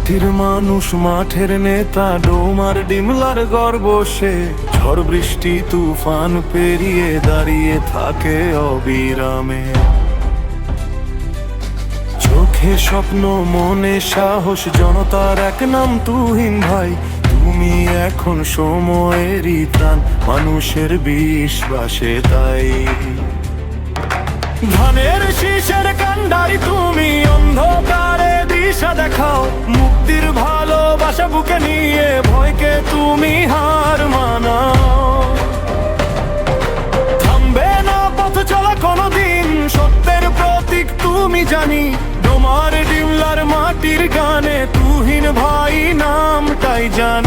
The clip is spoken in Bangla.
মাটির মানুষ মাঠের নেতা, ডোমার ডিমলার গর্ব সে। ঝড় বৃষ্টি তুফান পেরিয়ে দাঁড়িয়ে থাকে অবিরামে। চোখে স্বপ্ন মনে সাহস, জনতার এক নাম তুহিন ভাই। তুমি এখন সময়েরই প্রাণ, মানুষের বিশ্বাসে তাই। ধানের শীষের কান্ডারি তুমি, অন্ধকারে দিশা দেখাও। মুক্তির ভালোবাসা বুকে নিয়ে ভয়কে তুমি হার মানাও। থামবে না পথ চলা কোনোদিন, সত্যের প্রতীক তুমি জানি। ডোমার ডিমলার মাটির গানে তুহিন ভাই নামটাই জানি।